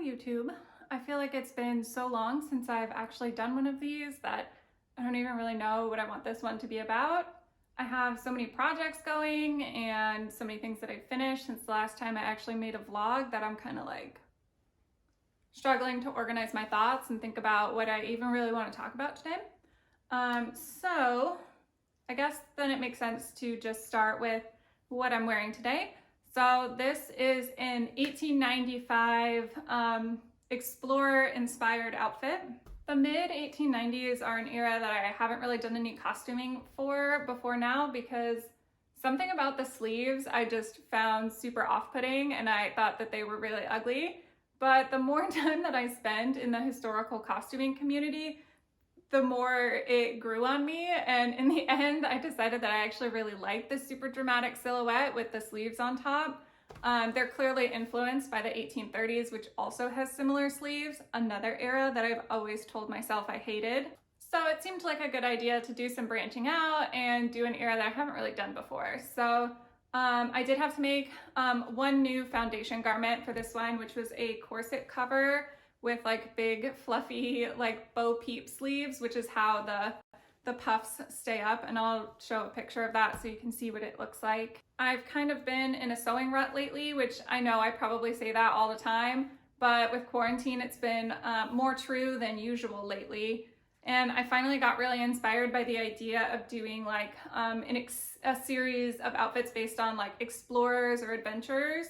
YouTube. I feel like it's been so long since I've actually done one of these that I don't even really know what I want this one to be about. I have so many projects going and so many things that I've finished since the last time I actually made a vlog that I'm kind of like struggling to organize my thoughts and think about what I even really want to talk about today. So I guess then it makes sense to just start with what I'm wearing today. So this is an 1895 explorer inspired outfit. The mid 1890s are an era that I haven't really done any costuming for before now because something about the sleeves I just found super off-putting and I thought that they were really ugly. But the more time that I spend in the historical costuming community, the more it grew on me, and in the end I decided that I actually really like this super dramatic silhouette with the sleeves on top. They're clearly influenced by the 1830s, which also has similar sleeves, another era that I've always told myself I hated. So it seemed like a good idea to do some branching out and do an era that I haven't really done before. So I did have to make one new foundation garment for this one, which was a corset cover with like big fluffy like bow peep sleeves, which is how the puffs stay up, and I'll show a picture of that so you can see what it looks like. I've kind of been in a sewing rut lately, which I know I probably say that all the time, but with quarantine it's been more true than usual lately. And I finally got really inspired by the idea of doing like a series of outfits based on like explorers or adventurers.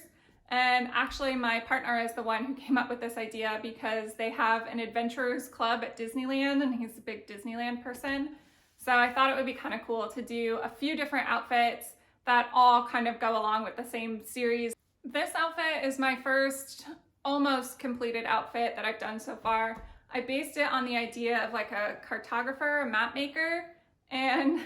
And actually my partner is the one who came up with this idea because they have an adventurers club at Disneyland and he's a big Disneyland person. So I thought it would be kind of cool to do a few different outfits that all kind of go along with the same series. This outfit is my first almost completed outfit that I've done so far. I based it on the idea of like a cartographer, a map maker, and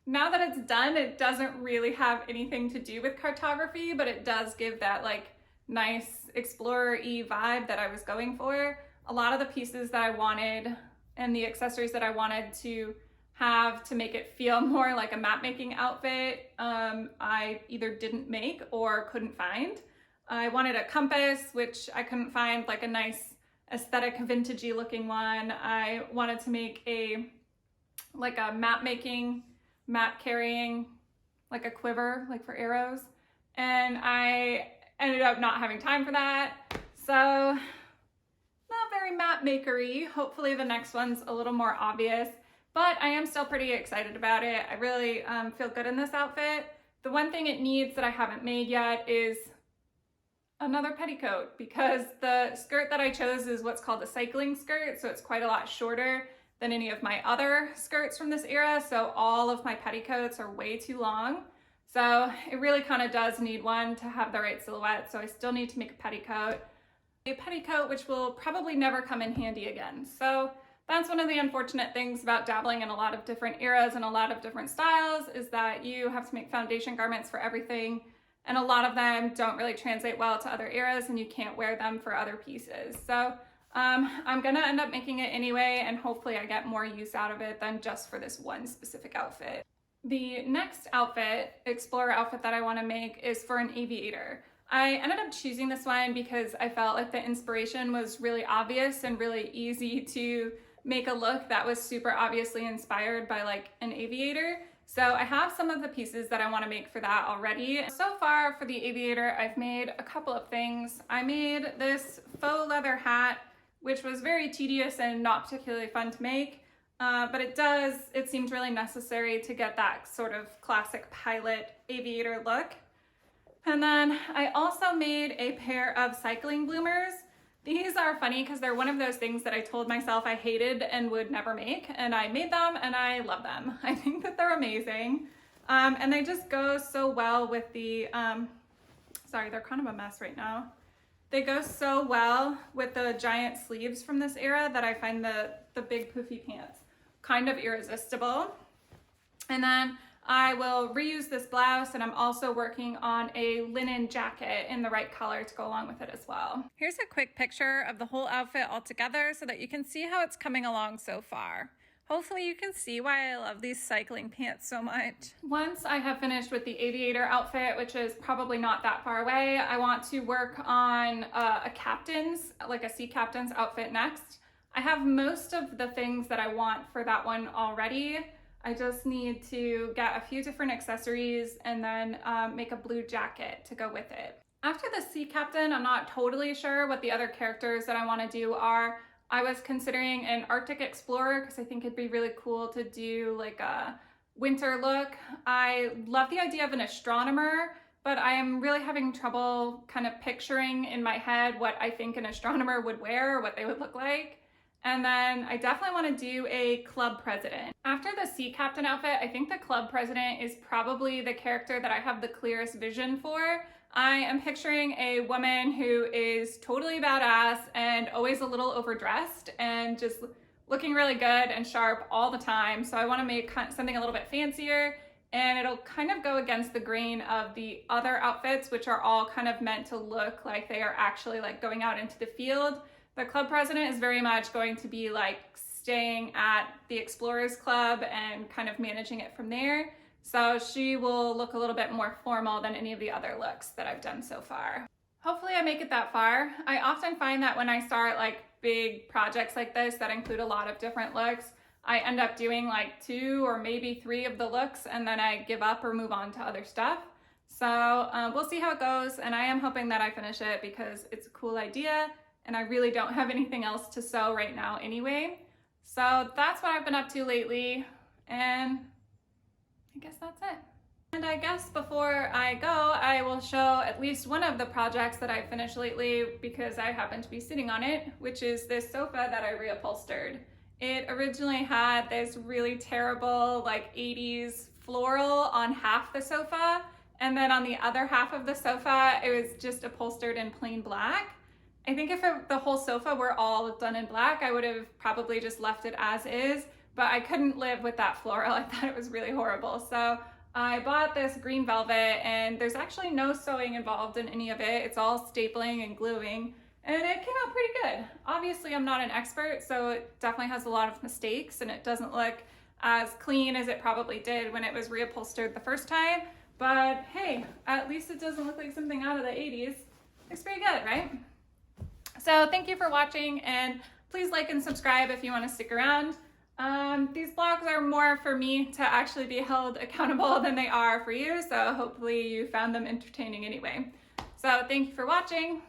now that it's done, it doesn't really have anything to do with cartography, but it does give that like nice explorer-y vibe that I was going for. A lot of the pieces that I wanted and the accessories that I wanted to have to make it feel more like a map making outfit, I either didn't make or couldn't find. I wanted a compass, which I couldn't find like a nice aesthetic vintagey looking one. I wanted to make a map carrying like a quiver like for arrows, and I ended up not having time for that, so not very map makery. Hopefully the next one's a little more obvious, but I am still pretty excited about it. I really feel good in this outfit. The one thing it needs that I haven't made yet is another petticoat, because the skirt that I chose is what's called a cycling skirt, so it's quite a lot shorter than any of my other skirts from this era, so all of my petticoats are way too long. So it really kind of does need one to have the right silhouette, so I still need to make a petticoat. A petticoat which will probably never come in handy again. So that's one of the unfortunate things about dabbling in a lot of different eras and a lot of different styles, is that you have to make foundation garments for everything, and a lot of them don't really translate well to other eras and you can't wear them for other pieces. So I'm gonna end up making it anyway, and hopefully I get more use out of it than just for this one specific outfit. The next outfit, explorer outfit that I want to make is for an aviator. I ended up choosing this one because I felt like the inspiration was really obvious and really easy to make a look that was super obviously inspired by like an aviator. So I have some of the pieces that I want to make for that already. So far for the aviator, I've made a couple of things. I made this faux leather hat, which was very tedious and not particularly fun to make, but it seemed really necessary to get that sort of classic pilot aviator look. And then I also made a pair of cycling bloomers. These are funny because they're one of those things that I told myself I hated and would never make, and I made them and I love them. I think that they're amazing. And they just go so well with the, sorry, they're kind of a mess right now. They go so well with the giant sleeves from this era that I find the big poofy pants kind of irresistible. And then I will reuse this blouse, and I'm also working on a linen jacket in the right color to go along with it as well. Here's a quick picture of the whole outfit all together so that you can see how it's coming along so far. Hopefully you can see why I love these cycling pants so much. Once I have finished with the Aviator outfit, which is probably not that far away, I want to work on a captain's, like a sea captain's outfit next. I have most of the things that I want for that one already. I just need to get a few different accessories and then make a blue jacket to go with it. After the sea captain, I'm not totally sure what the other characters that I want to do are. I was considering an Arctic explorer because I think it'd be really cool to do like a winter look. I love the idea of an astronomer, but I am really having trouble kind of picturing in my head what I think an astronomer would wear or what they would look like. And then I definitely want to do a club president. After the sea captain outfit, I think the club president is probably the character that I have the clearest vision for. I am picturing a woman who is totally badass and always a little overdressed and just looking really good and sharp all the time. So I want to make something a little bit fancier, and it'll kind of go against the grain of the other outfits, which are all kind of meant to look like they are actually like going out into the field. The club president is very much going to be like staying at the Explorers Club and kind of managing it from there. So she will look a little bit more formal than any of the other looks that I've done so far. Hopefully I make it that far. I often find that when I start like big projects like this that include a lot of different looks, I end up doing like 2 or maybe 3 of the looks and then I give up or move on to other stuff. So we'll see how it goes, and I am hoping that I finish it because it's a cool idea and I really don't have anything else to sew right now anyway. So that's what I've been up to lately, and I guess that's it. And I guess before I go, I will show at least one of the projects that I finished lately because I happen to be sitting on it, which is this sofa that I reupholstered. It originally had this really terrible like 80s floral on half the sofa, and then on the other half of the sofa, it was just upholstered in plain black. I think if the whole sofa were all done in black, I would have probably just left it as is, but I couldn't live with that floral. I thought it was really horrible. So I bought this green velvet, and there's actually no sewing involved in any of it. It's all stapling and gluing, and it came out pretty good. Obviously, I'm not an expert, so it definitely has a lot of mistakes, and it doesn't look as clean as it probably did when it was reupholstered the first time. But hey, at least it doesn't look like something out of the 80s. Looks pretty good, right? So thank you for watching, and please like and subscribe if you want to stick around. These vlogs are more for me to actually be held accountable than they are for you, so hopefully you found them entertaining anyway. So thank you for watching.